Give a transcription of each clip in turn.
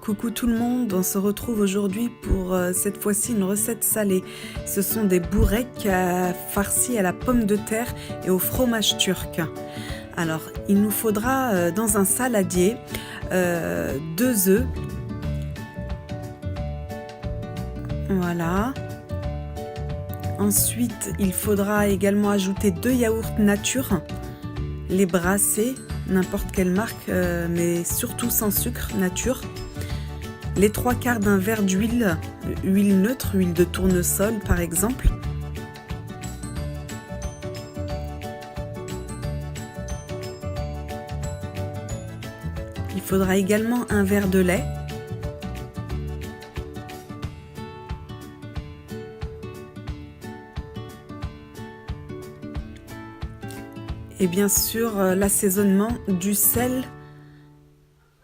Coucou tout le monde, on se retrouve aujourd'hui pour cette fois-ci une recette salée. Ce sont des bourrecs farcis à la pomme de terre et au fromage turc. Alors, il nous faudra dans un saladier 2 œufs. Voilà. Ensuite, il faudra également ajouter 2 yaourts nature, les brasser, n'importe quelle marque, mais surtout sans sucre, nature. Les 3/4 d'un verre d'huile, huile neutre, huile de tournesol par exemple. Il faudra également un verre de lait. Et bien sûr l'assaisonnement du sel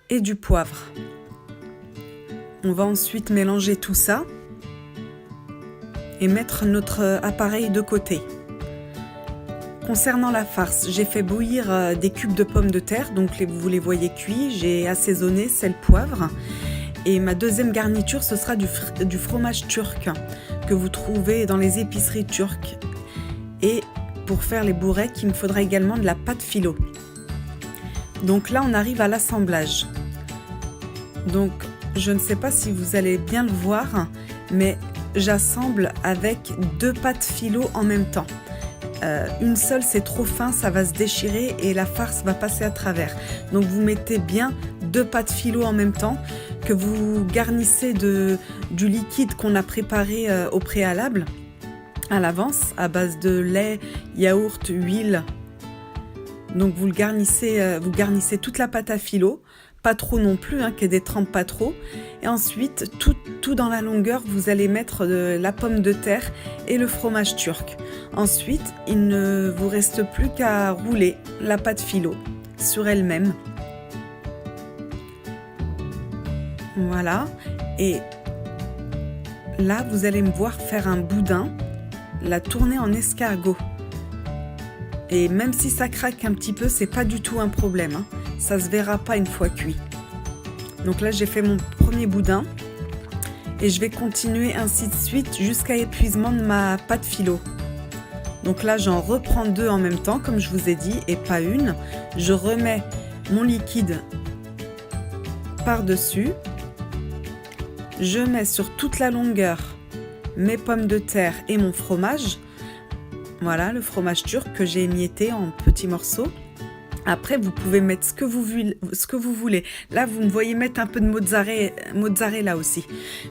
et du poivre. On va ensuite mélanger tout ça et mettre notre appareil de côté. Concernant la farce, j'ai fait bouillir des cubes de pommes de terre, donc vous les voyez cuits, j'ai assaisonné sel, poivre. Et ma deuxième garniture, ce sera du fromage turc que vous trouvez dans les épiceries turques. Et pour faire les bourrecs, il me faudra également de la pâte philo. Donc là, on arrive à l'assemblage. Donc, je ne sais pas si vous allez bien le voir, mais j'assemble avec 2 pâtes philo en même temps. Une seule, c'est trop fin, ça va se déchirer et la farce va passer à travers. Donc vous mettez bien 2 pâtes philo en même temps, que vous garnissez du liquide qu'on a préparé au préalable, à l'avance, à base de lait, yaourt, huile. Donc vous garnissez toute la pâte à philo. Pas trop non plus, qu'elle détrempe pas trop. Et ensuite, tout dans la longueur, vous allez mettre la pomme de terre et le fromage turc. Ensuite, il ne vous reste plus qu'à rouler la pâte philo sur elle-même. Voilà. Et là, vous allez me voir faire un boudin, la tourner en escargot. Et même si ça craque un petit peu, c'est pas du tout un problème. Ça se verra pas une fois cuit. Donc là, j'ai fait mon premier boudin et je vais continuer ainsi de suite jusqu'à épuisement de ma pâte philo. Donc là, j'en reprends 2 en même temps, comme je vous ai dit, et pas une. Je remets mon liquide par-dessus. Je mets sur toute la longueur mes pommes de terre et mon fromage. Voilà, le fromage turc que j'ai émietté en petits morceaux. Après, vous pouvez mettre ce que vous voulez. Là, vous me voyez mettre un peu de mozzarella aussi.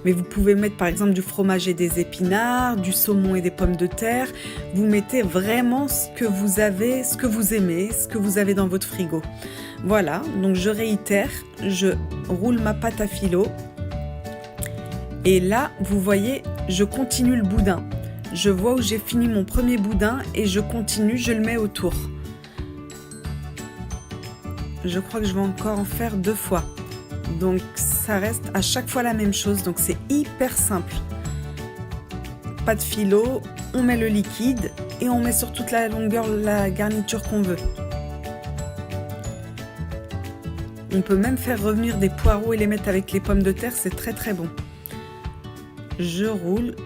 Mais vous pouvez mettre par exemple du fromage et des épinards, du saumon et des pommes de terre. Vous mettez vraiment ce que vous avez, ce que vous aimez, ce que vous avez dans votre frigo. Voilà, donc je réitère, je roule ma pâte à philo. Et là, vous voyez, je continue le boudin. Je vois où j'ai fini mon premier boudin et je continue, je le mets autour. Je crois que je vais encore en faire 2 fois. Donc ça reste à chaque fois la même chose. Donc c'est hyper simple. Pâte philo, on met le liquide et on met sur toute la longueur la garniture qu'on veut. On peut même faire revenir des poireaux et les mettre avec les pommes de terre, c'est très très bon. Je roule.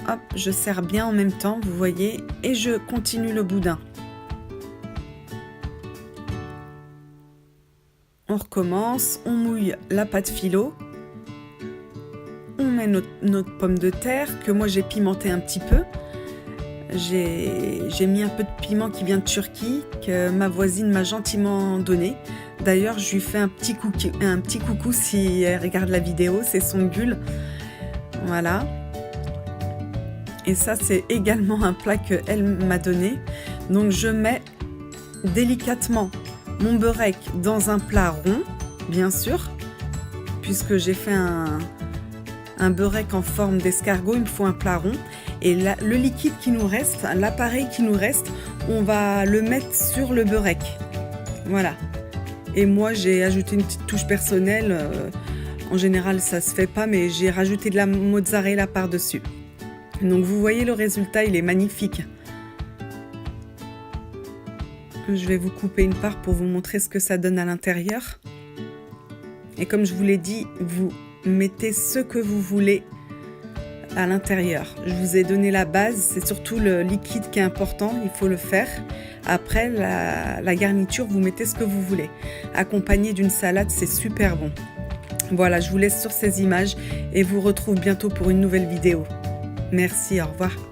Hop, je serre bien en même temps, vous voyez, et je continue le boudin. On recommence, on mouille la pâte philo, on met notre pomme de terre, que moi j'ai pimenté un petit peu. J'ai mis un peu de piment qui vient de Turquie, que ma voisine m'a gentiment donné. D'ailleurs, je lui fais un petit coucou si elle regarde la vidéo, c'est son Gul. Voilà. Et ça, c'est également un plat qu'elle m'a donné. Donc, je mets délicatement mon beurre dans un plat rond, bien sûr, puisque j'ai fait un beurre en forme d'escargot, il me faut un plat rond. Et là, le liquide qui nous reste, l'appareil qui nous reste, on va le mettre sur le beurre. Voilà. Et moi, j'ai ajouté une petite touche personnelle. En général, ça se fait pas, mais j'ai rajouté de la mozzarella par-dessus. Donc vous voyez le résultat, il est magnifique. Je vais vous couper une part pour vous montrer ce que ça donne à l'intérieur. Et comme je vous l'ai dit, vous mettez ce que vous voulez à l'intérieur. Je vous ai donné la base, c'est surtout le liquide qui est important, il faut le faire. Après, la garniture, vous mettez ce que vous voulez. Accompagné d'une salade, c'est super bon. Voilà, je vous laisse sur ces images et vous retrouve bientôt pour une nouvelle vidéo. Merci, au revoir.